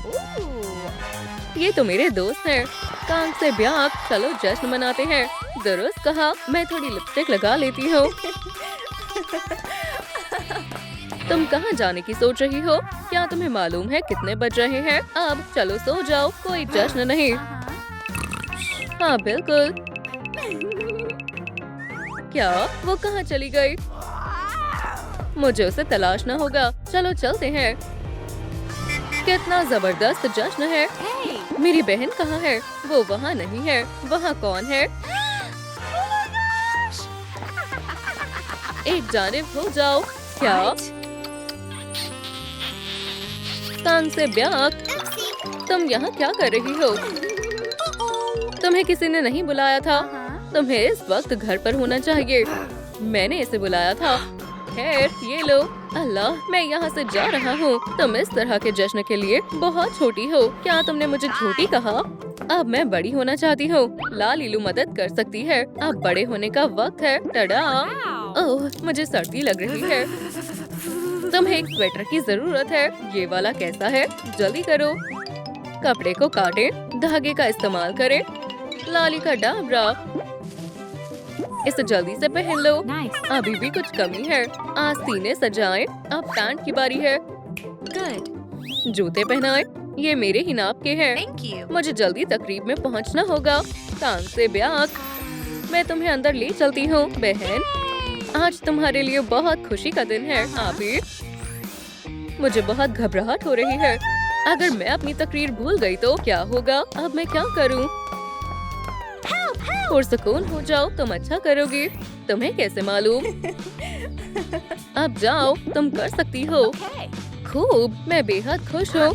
Speaker 1: ये तो मेरे दोस्त हैं। कांग से ब्याक। चलो जश्न मनाते हैं। दुरुस्त कहा। मैं थोड़ी लिपस्टिक लगा लेती हूँ। तुम कहाँ जाने की सोच रही हो? क्या तुम्हें मालूम है कितने बज रहे हैं? अब चलो सो जाओ, कोई जश्न नहीं। हाँ बिल्कुल। क्या वो कहाँ चली गई? मुझे उसे तलाशना होगा। चलो चलते हैं। कितना जबरदस्त जश्न है। मेरी बहन कहाँ है? वो वहाँ नहीं है। वहाँ कौन है? एक जानिब हो जाओ। क्या? कान से ब्याक, तुम यहाँ क्या कर रही हो? तुम्हें किसी ने नहीं बुलाया था। तुम्हें इस वक्त घर पर होना चाहिए। मैंने इसे बुलाया था। खैर, ये लो। अल्लाह, मैं यहाँ से जा रहा हूँ। तुम इस तरह के जश्न के लिए बहुत छोटी हो। क्या तुमने मुझे छोटी कहा? अब मैं बड़ी होना चाहती हूँ। लालीलू मदद कर सकती है। अब बड़े होने का वक्त है। टडा! ओह, मुझे सर्दी लग रही है। तुम्हें एक स्वेटर की जरूरत है। ये वाला कैसा है? जल्दी करो। कपड़े को काटें, धागे का इस्तेमाल करें। लाली का डाबरा, इसे जल्दी से पहन लो। अभी भी कुछ कमी है। आस्तीनें सजाएं। अब पैंट की बारी है। जूते पहनाएं। ये मेरे ही नाप के हैं। मुझे जल्दी तकरीब में पहुंचना होगा। कान से ब्याक, मैं तुम्हें अंदर ले चलती हूँ। बहन, आज तुम्हारे लिए बहुत खुशी का दिन है। आबिर, मुझे बहुत घबराहट हो रही है। अगर मैं अपनी तकरीर भूल गई तो क्या होगा? अब मैं क्या करूं? पुरसकून हो जाओ, तुम अच्छा करोगी। तुम्हें कैसे मालूम? अब जाओ, तुम कर सकती हो। खूब, मैं बेहद खुश हूँ।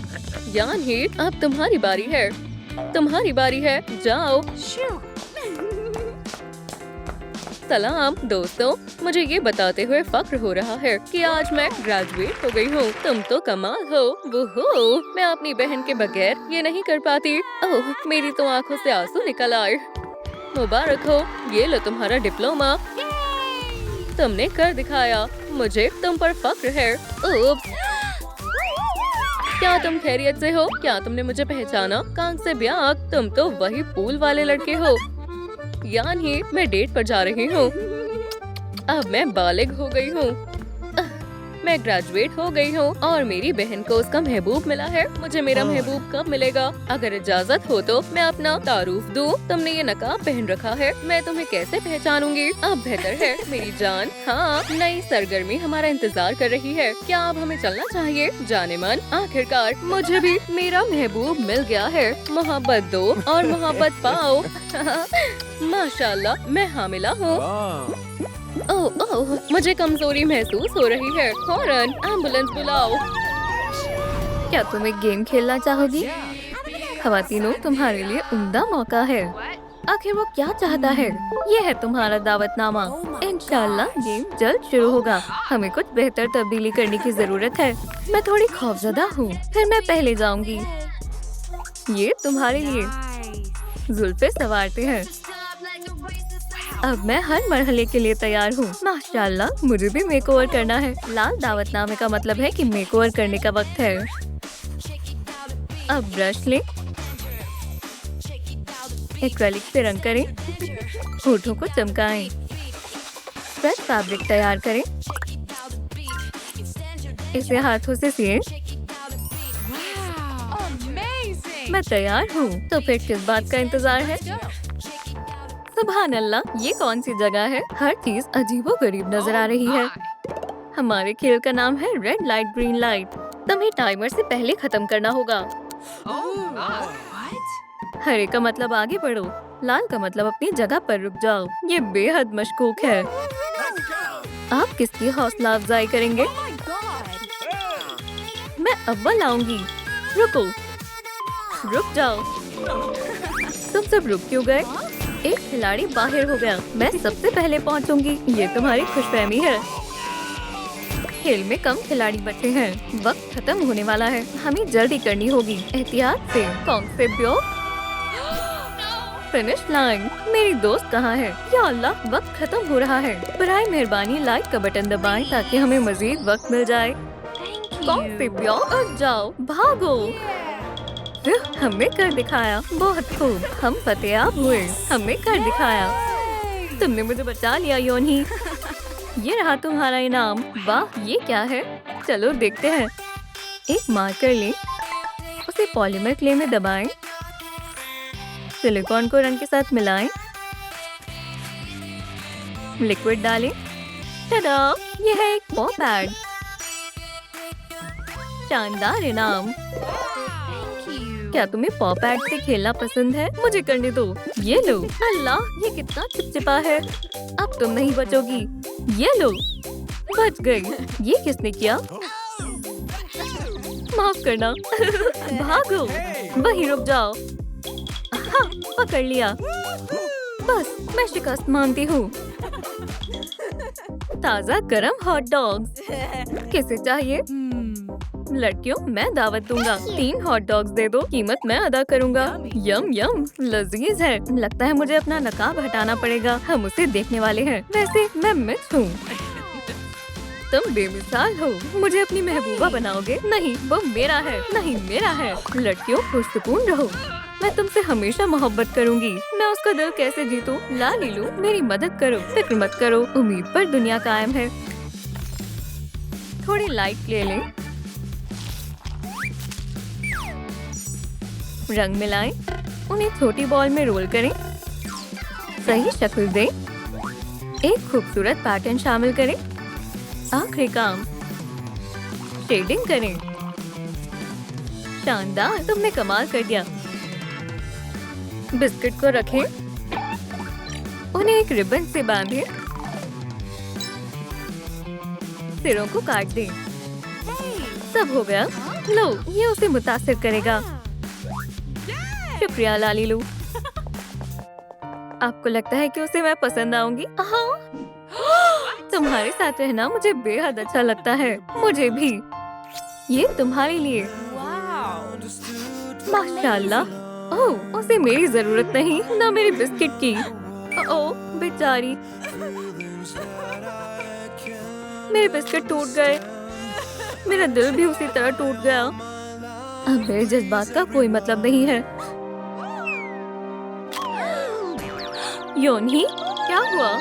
Speaker 1: यानी अब तुम्हारी बारी है। तुम्हारी बारी है, जाओ। सलाम दोस्तों, मुझे ये बताते हुए फख्र हो रहा है कि आज मैं ग्रेजुएट हो गई हूँ। तुम तो कमाल हो। वो मैं अपनी बहन के बगैर ये नहीं कर पाती। ओह, मेरी तो आंखों से आंसू निकल आए। मुबारक हो, ये लो तुम्हारा डिप्लोमा। तुमने कर दिखाया। मुझे तुम पर फख्र है। उप्स। क्या तुम खैरियत से हो? क्या तुमने मुझे पहचाना? कान से ब्याक, तुम तो वही पूल वाले लड़के हो। यानी मैं डेट पर जा रही हूँ। अब मैं बालिग हो गई हूँ। मैं ग्रेजुएट हो गई हूँ और मेरी बहन को उसका महबूब मिला है। मुझे मेरा महबूब कब मिलेगा? अगर इजाजत हो तो मैं अपना तारुफ दूँ। तुमने ये नकाब पहन रखा है, मैं तुम्हें कैसे पहचानूंगी? अब बेहतर है मेरी जान। हाँ, नई सरगर्मी हमारा इंतजार कर रही है। क्या अब हमें चलना चाहिए? जाने मन, आखिरकार मुझे भी मेरा महबूब मिल गया है। मोहब्बत दो और मोहब्बत पाओ। माशाल्लाह, मैं हामिला हूँ। ओह, मुझे कमजोरी महसूस हो रही है। फौरन एम्बुलेंस बुलाओ। क्या तुम एक गेम खेलना चाहोगी? ख़वातीनों, तुम्हारे लिए उम्दा मौका है। आखिर वो क्या चाहता है? ये है तुम्हारा दावतनामा। इंशाल्लाह गेम जल्द शुरू होगा। हमें कुछ बेहतर तब्दीली करने की जरूरत है। मैं थोड़ी खौफजदा हूँ। फिर मैं पहले जाऊंगी। ये तुम्हारे लिए। जुल्फे संवारते हैं। अब मैं हर मरहले के लिए तैयार हूँ। माशाल्लाह, मुझे भी मेकओवर करना है। लाल दावतनामे का मतलब है कि मेकओवर करने का वक्त है। अब ब्रश लें, एक्रेलिक से रंग करें, होठों को चमकाएं, फ्रेश फैब्रिक तैयार करें, इसे हाथों से सिएं। मैं तैयार हूँ। तो फिर किस बात का इंतजार है? सुभान अल्लाह, ये कौन सी जगह है? हर चीज अजीबोगरीब नजर आ रही है। हमारे खेल का नाम है रेड लाइट ग्रीन लाइट। तुम्हें टाइमर से पहले खत्म करना होगा। हरे का मतलब आगे बढ़ो, लाल का मतलब अपनी जगह पर रुक जाओ। ये बेहद मशकूक है। आप किसकी हौसला अफजाई करेंगे? मैं अव्वल आऊंगी। रुको, रुक जाओ। तुम सब रुक क्यों गए? एक खिलाड़ी बाहर हो गया। मैं सबसे पहले पहुंचूंगी। ये तुम्हारी खुशफहमी है। खेल में कम खिलाड़ी बचे हैं। वक्त खत्म होने वाला है। हमें जल्दी करनी होगी। एहतियात से। कौन से ब्यो? Finish line. मेरी दोस्त कहाँ है? या अल्लाह, वक्त खत्म हो रहा है। बराए मेहरबानी लाइक का बटन दबाएं ताकि हमें मजीद वक्त मिल जाए। कौन से ब्यो? अब जाओ, भागो। हमने कर दिखाया। बहुत खूब, हम फतेयाब हुए। हमने कर दिखाया। तुमने मुझे बचा लिया योनी। ये रहा तुम्हारा इनाम। वाह, ये क्या है? चलो देखते हैं। एक मार्कर लें, उसे पॉलीमर क्ले में दबाएं, सिलिकॉन को रंग के साथ मिलाएं, लिक्विड डालें। टडा! ये है एक पॉ पैड। शानदार इनाम। क्या तुम्हें पॉ पैड से खेलना पसंद है? मुझे करने दो। ये लो। अल्लाह, ये कितना चिपचिपा है। अब तुम नहीं बचोगी। ये लो, बच गई। ये किसने किया? माफ करना। भागो, वहीं रुक जाओ। हाँ, पकड़ लिया। बस, मैं शिकस्त मानती हूँ। ताजा गरम हॉट डॉग्स किसे चाहिए? लड़कियों, मैं दावत दूंगा। 3 हॉट डॉग्स दे दो, कीमत मैं अदा करूंगा। यम यम, लजीज है। लगता है मुझे अपना नकाब हटाना पड़ेगा। हम उसे देखने वाले हैं। वैसे मैं मिच हूँ। तुम बेमिसाल हो। मुझे अपनी महबूबा बनाओगे? नहीं, वो मेरा है। नहीं, मेरा है। लड़कियों, पुरसुकून रहो। मैं तुमसे हमेशा मोहब्बत करूंगी। मैं उसका दिल कैसे जीतूं? ला लीलू, मेरी मदद करो। फिक्र मत करो, उम्मीद पर दुनिया कायम है। थोड़ी लाइट ले लें, रंग मिलाएं, उन्हें छोटी बॉल में रोल करें, सही शक्ल दें, एक खूबसूरत पैटर्न शामिल करें। आखिरी काम, शेडिंग करें। शानदार, तुमने कमाल कर दिया। बिस्किट को रखें, उन्हें एक रिबन से बांधें, सिरों को काट दें। सब हो गया। लो, ये उसे मुतासिर करेगा। शुक्रिया लालीलू। आपको लगता है कि उसे मैं पसंद आऊंगी? हाँ। तुम्हारे साथ रहना मुझे बेहद अच्छा लगता है। मुझे भी। ये तुम्हारे लिए। माशाल्लाह। ओह, उसे मेरी जरूरत नहीं, ना मेरी बिस्किट की। ओह, बेचारी। मेरे बिस्किट टूट गए। मेरा दिल भी उसी तरह टूट गया। अब मेरे जज्बात का कोई मतलब नहीं है। योनी, क्या हुआ?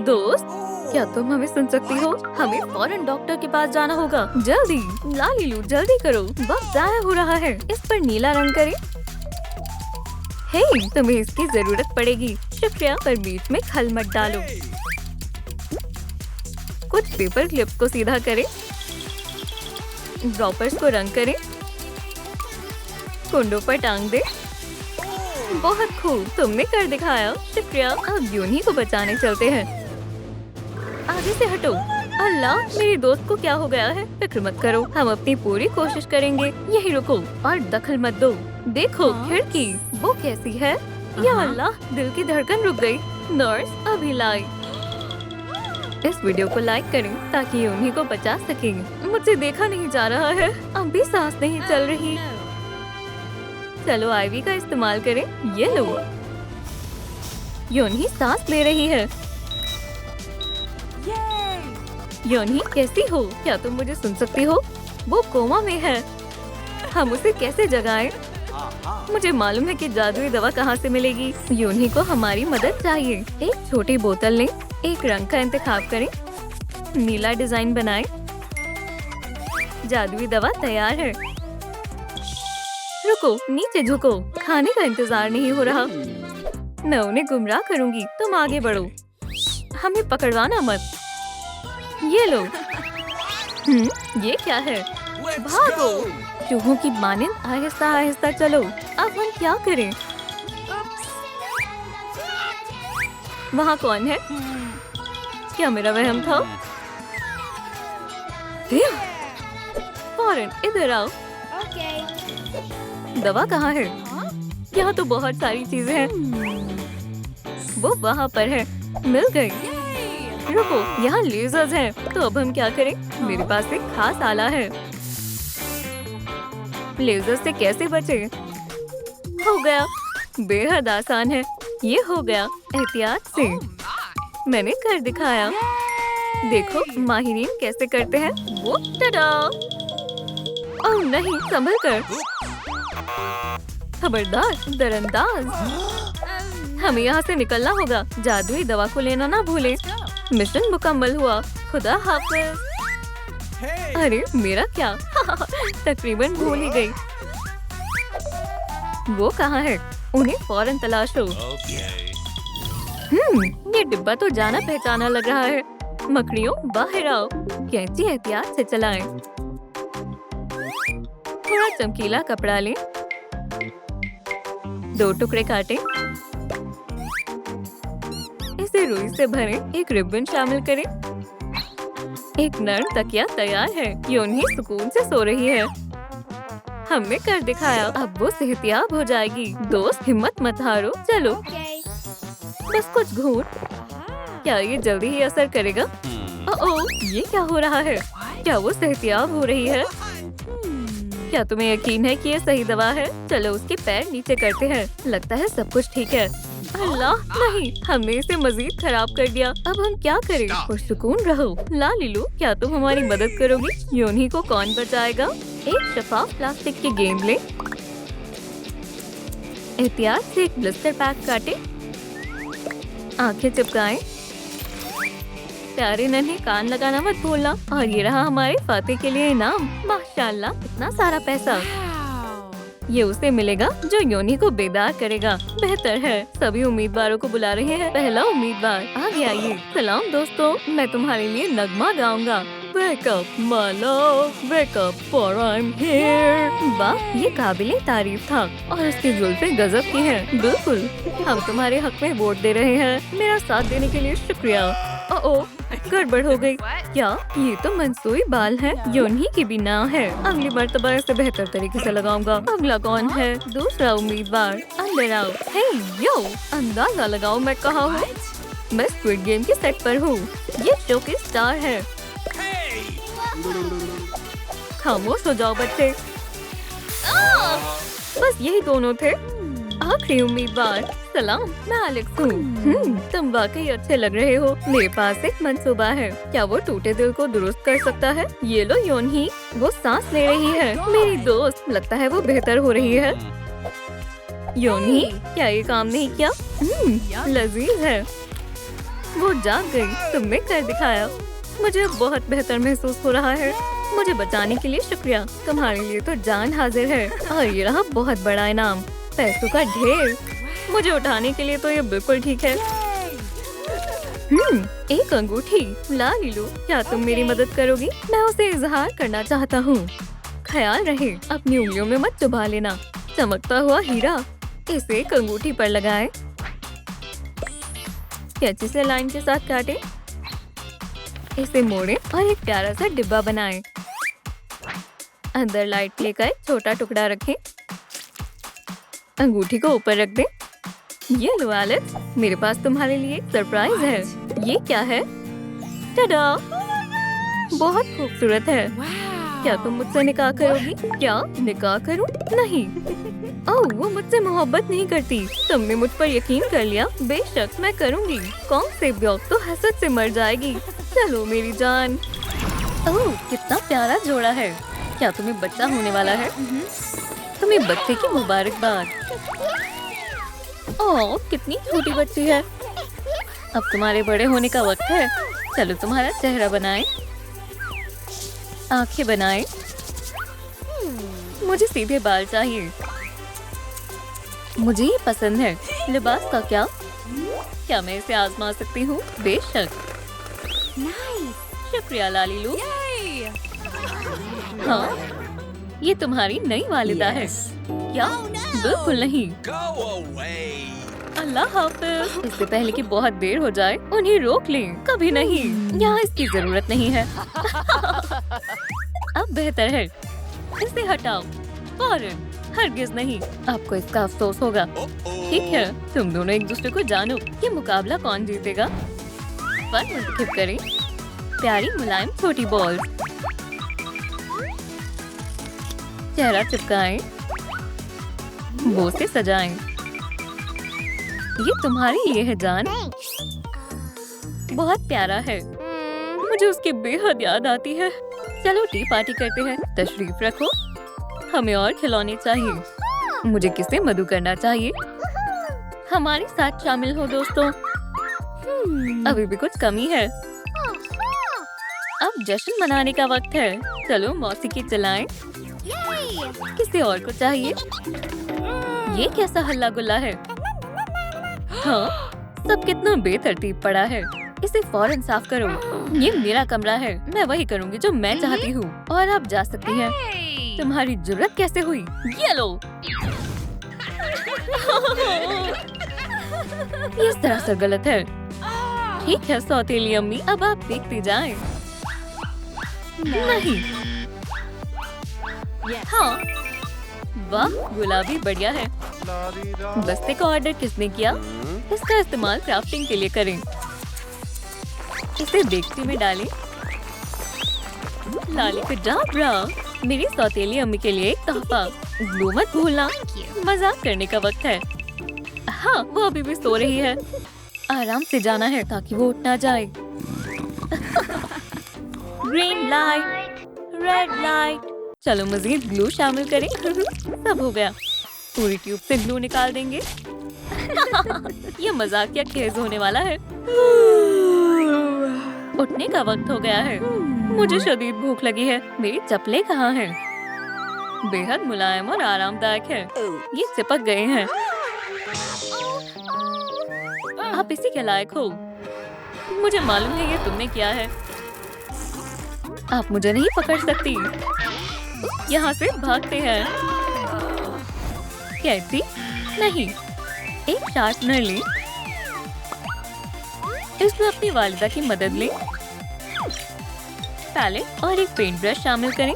Speaker 1: दोस्त, क्या तुम हमें सुन सकती हो? हमें फौरन डॉक्टर के पास जाना होगा। जल्दी लालीलू, जल्दी करो, वक्त जाया हो रहा है। इस पर नीला रंग करें। हे, तुम्हें इसकी जरूरत पड़ेगी। शुक्रिया, पर बीच में खल मत डालो। कुछ पेपर क्लिप्स को सीधा करें, ड्रॉपर्स को रंग करें, कुंडों पर टांग दे। बहुत खूब, तुमने कर दिखाया। शुक्रिया। अब यूनी को बचाने चलते हैं। आगे से हटो। अल्लाह, मेरी दोस्त को क्या हो गया है? फिक्र मत करो, हम अपनी पूरी कोशिश करेंगे। यही रुको और दखल मत दो। देखो खिड़की, वो कैसी है? या अल्लाह, दिल की धड़कन रुक गई। नर्स अभी लाई। इस वीडियो को लाइक करें ताकि उन्हीं को बचा सकें। मुझे देखा नहीं जा रहा है, अब भी सांस नहीं चल रही। चलो आईवी का इस्तेमाल करें। ये लो। योनी सांस ले रही है। योनी, कैसी हो? क्या तुम मुझे सुन सकती हो? वो कोमा में है। हम उसे कैसे जगाएं? मुझे मालूम है कि जादुई दवा कहाँ से मिलेगी। योनी को हमारी मदद चाहिए। एक छोटी बोतल लें, एक रंग का इंतखाब करें, नीला डिजाइन बनाएं। जादुई दवा तैयार है। रुको, नीचे झुको। खाने का इंतजार नहीं हो रहा। मैं उन्हें गुमराह करूंगी। तुम आगे बढ़ो, हमें पकड़वाना मत। ये लो। ये क्या है? भागो। चूहों की मानिंद आहिस्ता आहिस्ता चलो। अब हम क्या करें? वहाँ कौन है? क्या मेरा वहम था? फौरन इधर आओ। दवा कहाँ है? यहाँ तो बहुत सारी चीजें हैं। वो वहाँ पर है। मिल गई। रुको, यहाँ लेजर्स हैं। तो अब हम क्या करें? मेरे पास एक खास आला है। लेजर से कैसे बचे? हो गया। बेहद आसान है। ये हो गया। एहतियात से मैंने कर दिखाया। देखो माहिरीन कैसे करते हैं। वो टडा। ओह नहीं, संभल कर। खबरदार, दरअंदाज। हमें यहाँ से निकलना होगा। जादुई दवा को लेना ना भूले। मिशन मुकम्मल हुआ। खुदा हाफिज। अरे मेरा क्या? तकरीबन भूल ही गई। वो कहाँ है? उन्हें फौरन तलाशो। ये डिब्बा तो जाना पहचाना लग रहा है। मकड़ियों बाहर आओ। कैंची एहतियात से चलाएं। थोड़ा चमकीला कपड़ा लें। 2 टुकड़े काटें। इसे रुई से भरें। एक रिबन शामिल करें। एक नर्म तकिया तैयार है। योनी सुकून से सो रही है। हमने कर दिखाया। अब वो सेहतियाब हो जाएगी। दोस्त हिम्मत मत हारो। चलो बस कुछ घूर। क्या ये जल्दी ही असर करेगा? ओह, ये क्या हो रहा है? क्या वो सेहतियाब हो रही है? क्या तुम्हें यकीन है कि ये सही दवा है? चलो उसके पैर नीचे करते हैं। लगता है सब कुछ ठीक है। अल्लाह नहीं, हमने इसे मजीद खराब कर दिया। अब हम क्या करें? पुरसुकून रहो। लालिलू, क्या तुम हमारी मदद करोगी? योनी को कौन बचाएगा? एक शफाफ प्लास्टिक की गेंद लें। एहतियात से एक ब्लिस्टर पैक काटें। आंखें चिपकाएं। प्यारे नन्हे कान लगाना मत भूलना। और ये रहा हमारे फाते के लिए इनाम। माशाल्लाह, इतना सारा पैसा। ये उसे मिलेगा जो योनी को बेदार करेगा। बेहतर है। सभी उम्मीदवारों को बुला रहे हैं। पहला उम्मीदवार आगे आइए। सलाम दोस्तों, मैं तुम्हारे लिए नगमा गाऊंगा। Wake up, my love, wake up, for I'm here। वाह, ये काबिले तारीफ था। और उसकी जुल्फें गजब की हैं। बिल्कुल, हम तुम्हारे हक में वोट दे रहे हैं। मेरा साथ देने के लिए शुक्रिया। ओह, गड़बड़ हो गई। क्या ये तो मंसूई बाल है? योनी की भी ना है। अगली मर्तबा इसे बेहतर तरीके से लगाऊंगा। अगला कौन है? दूसरा उम्मीदवार, अंदर आओ। हे यो, अंदाजा लगाओ मैं कहाँ हूँ। मैं स्क्विड गेम के सेट पर हूँ। ये शो के स्टार है। खामोश हो जाओ बच्चे। बस यही दोनों थे। आखिरी उम्मीदवार, सलाम, मैं एलेक्स हूँ। तुम वाकई अच्छे लग रहे हो। मेरे पास एक मंसूबा है। क्या वो टूटे दिल को दुरुस्त कर सकता है? ये लो योनी, वो सांस ले रही है। मेरी दोस्त, लगता है वो बेहतर हो रही है। योनी, क्या ये काम नहीं किया? लजीज है। वो जाग गई। तुमने कर दिखाया। मुझे बहुत बेहतर महसूस हो रहा है। मुझे बचाने के लिए शुक्रिया। तुम्हारे लिए तो जान हाजिर है। और ये रहा बहुत बड़ा इनाम, पैसों का ढेर। मुझे उठाने के लिए तो ये बिल्कुल ठीक है। एक अंगूठी। लालिलू, क्या तुम मेरी मदद करोगी? मैं उसे इजहार करना चाहता हूँ। ख्याल रहे, अपनी उंगलियों में मत चुभा लेना। चमकता हुआ हीरा। इसे एक अंगूठी पर लगाएं। कैंची से लाइन के साथ काटें। इसे मोड़ें और एक प्यारा सा डिब्बा बनाएं। अंदर लाइट प्ले का एक छोटा टुकड़ा रखें। अंगूठी को ऊपर रख दें। ये लो एलेक्स, मेरे पास तुम्हारे लिए एक सरप्राइज है। ये क्या है? टडा! बहुत खूबसूरत है। क्या तुम मुझसे निकाह करोगी? क्या निकाह करूं? नहीं। ओह, वो मुझसे मोहब्बत नहीं करती। तुमने मुझ पर यकीन कर लिया। बेशक मैं करूंगी। कौन से ब्योक तो हसद से मर जाएगी। चलो मेरी जान। ओह, कितना प्यारा जोड़ा है। क्या तुम्हें बच्चा होने वाला है? तुम्हें बच्चे की मुबारकबाद। ओह, कितनी छोटी बच्ची है। अब तुम्हारे बड़े होने का वक्त है। चलो तुम्हारा चेहरा बनाएं। आंखें बनाएं। मुझे सीधे बाल चाहिए। मुझे ये पसंद है। लिबास का क्या? क्या मैं इसे आजमा सकती हूँ? बेशक। शुक्रिया लालिलू। हाँ, ये तुम्हारी नई वालिदा है। क्या? बिल्कुल नहीं। अल्लाह हाफिज। इससे पहले कि बहुत देर हो जाए, उन्हें रोक लें। कभी नहीं, यहाँ इसकी जरूरत नहीं है। अब बेहतर है। इसे हटाओ फौरन। हरगिज नहीं। आपको इसका अफसोस होगा। ठीक है, तुम दोनों एक दूसरे को जानो। ये मुकाबला कौन जीतेगा? फन मुंतखब करें। प्यारी मुलायम छोटी बॉल्स। चेहरा चिपकाएं। बो से सजाएं। ये तुम्हारे लिए है जान। बहुत प्यारा है। मुझे उसकी बेहद याद आती है। चलो टी पार्टी करते हैं। तशरीफ रखो। हमें और खिलौने चाहिए। मुझे किसे मधु करना चाहिए? हमारे साथ शामिल हो दोस्तों। अभी भी कुछ कमी है। अब जश्न मनाने का वक्त है। चलो मौसीकी चलाएं। किसी और को चाहिए। ये कैसा हल्ला गुल्ला है? हाँ, सब कितना बेतरतीब पड़ा है। इसे फौरन साफ करो। ये मेरा कमरा है। मैं वही करूँगी जो मैं चाहती हूँ। और आप जा सकती हैं। तुम्हारी जुर्रत कैसे हुई? ये लो। ये सरासर गलत है। ठीक है सौतेली अम्मी, अब आप देखती जाएं। नहीं। हाँ, वाह गुलाबी बढ़िया है। बस्ते का ऑर्डर किसने किया? इसका इस्तेमाल क्राफ्टिंग के लिए करें। इसे देगची में डालें। लाली कजाब्रा, मेरी सौतेली अम्मी के लिए एक तोहफा। ग्लू मत भूलना। मजाक करने का वक्त है। हाँ, वो अभी भी सो रही है। आराम से जाना है ताकि वो उठ ना जाए। Green light, red light. चलो मजीद ग्लू शामिल करें। सब हो गया। पूरी ट्यूब से ग्लू निकाल देंगे। ये मजाकिया खेज होने वाला है। उठने का वक्त हो गया है। मुझे शदीद भूख लगी है। मेरी चप्पलें कहाँ हैं? बेहद मुलायम और आरामदायक है। ये चिपक गए हैं। आप इसी के लायक हो। मुझे मालूम है ये तुमने किया है। आप मुझे नहीं पकड़ सकती। यहाँ से भागते हैं। कैसी? नहीं, एक शार्पनर लें। इसमें अपनी वालिदा की मदद लें। पैलेट और एक पेंट ब्रश शामिल करें।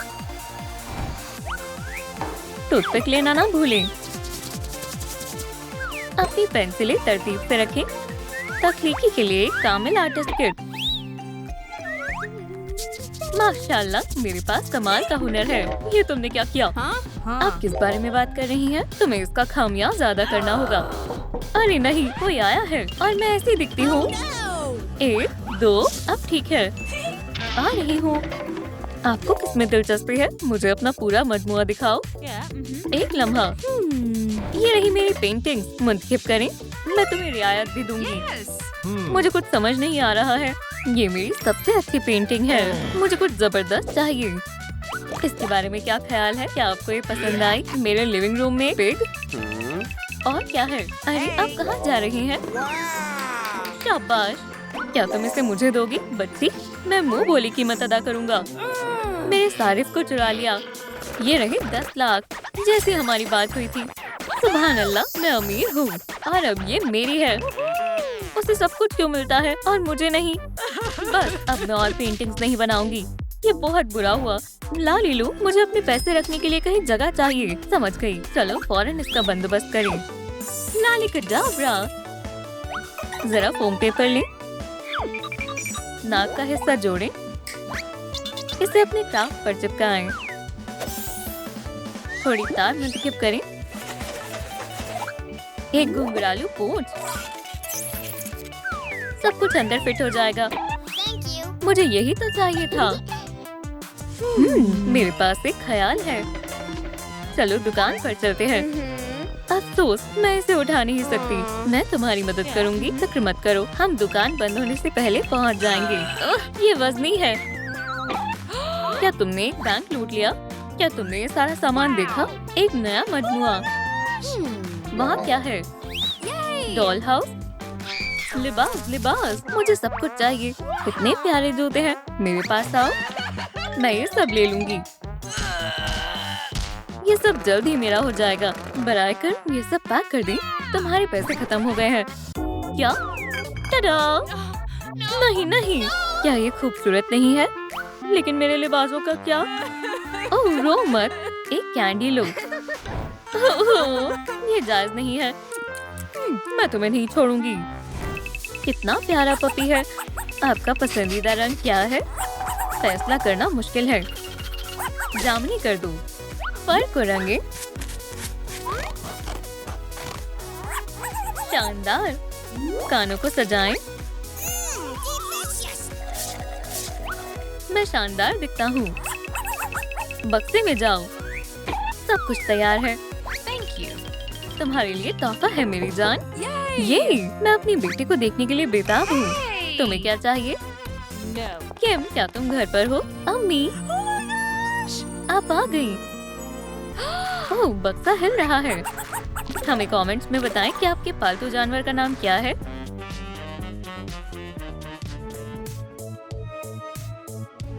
Speaker 1: टूथपिक लेना ना भूलें। अपनी पेंसिलें तरतीब से रखें। तख्लीकी के लिए एक कामिल आर्टिस्ट किट। माशाल्लाह, मेरे पास कमाल का हुनर है। ये तुमने क्या किया? आप किस बारे में बात कर रही हैं? तुम्हें इसका खामियाजा अदा करना होगा। अरे नहीं, कोई आया है और मैं ऐसी दिखती हूँ। 1, 2, अब ठीक है। आ रही हूँ। आपको किसमें दिलचस्पी है? मुझे अपना पूरा मजमुआ दिखाओ। एक लम्हा। ये रही मेरी पेंटिंग। मुंतखब करें। मैं तुम्हें रियायत भी दूंगी। मुझे कुछ समझ नहीं आ रहा है। ये मेरी सबसे अच्छी पेंटिंग है। मुझे कुछ जबरदस्त चाहिए। इसके बारे में क्या ख्याल है? क्या आपको ये पसंद आई? मेरे लिविंग रूम में बेड और क्या है? अरे आप कहाँ जा रही हैं? शाबाश। क्या तुम इसे मुझे दोगी बच्ची? मैं मुंह बोली कीमत अदा करूँगा। मेरे सारिफ को चुरा लिया। ये रहे 10 लाख जैसी हमारी बात हुई थी। सुभान अल्लाह, मैं अमीर हूँ और अब ये मेरी है। उसे सब कुछ क्यों मिलता है और मुझे नहीं? बस अब मैं और पेंटिंग्स नहीं बनाऊंगी। ये बहुत बुरा हुआ। लालीलू, मुझे अपने पैसे रखने के लिए कहीं जगह चाहिए। समझ गई। चलो फौरन इसका बंदोबस्त करें। लाली कजाब्रा, जरा फोम पेपर लें। नाक का हिस्सा जोड़ें। इसे अपने क्राफ्ट पर चिपकाएं। थोड़ी तार मुंतखब करें। एक घुंघरालू पूंछ। सब कुछ अंदर फिट हो जाएगा। मुझे यही तो चाहिए था। मेरे पास एक ख्याल है। चलो दुकान पर चलते हैं। अफसोस, मैं इसे उठा नहीं सकती। मैं तुम्हारी मदद करूंगी, फिक्र मत करो। हम दुकान बंद होने से पहले पहुंच जाएंगे। ये वजनी है। क्या तुमने एक बैंक लूट लिया? क्या तुमने ये सारा सामान देखा? एक नया मजमुआ। वहाँ क्या है? Doll house. लिबास, लिबास। मुझे सब कुछ चाहिए। कितने प्यारे जूते हैं। मेरे पास आओ, मैं ये सब ले लूंगी। ये सब जल्द ही मेरा हो जाएगा। बराए कर ये सब पैक कर दें। तुम्हारे पैसे खत्म हो गए हैं। क्या? टडा! नहीं नहीं, क्या ये खूबसूरत नहीं है? लेकिन मेरे लिबासों का क्या? ओह रो मत, एक कैंडी लो। ये जायज नहीं है। मैं तुम्हें नहीं छोड़ूंगी। कितना प्यारा पपी है। आपका पसंदीदा रंग क्या है? फैसला करना मुश्किल है। जामुनी कर दूं? फर को रंगे। शानदार। कानों को सजाएं। मैं शानदार दिखता हूँ। बक्से में जाओ। सब कुछ तैयार है। Thank you. तुम्हारे लिए तोहफा है मेरी जान। ये मैं अपनी बेटी को देखने के लिए बेताब हूँ। तुम्हें क्या चाहिए? किम, क्या तुम घर पर हो? अम्मी, आप आ गई। ओह, बक्सा हिल रहा है। हमें कमेंट्स में बताएं कि आपके पालतू जानवर का नाम क्या है।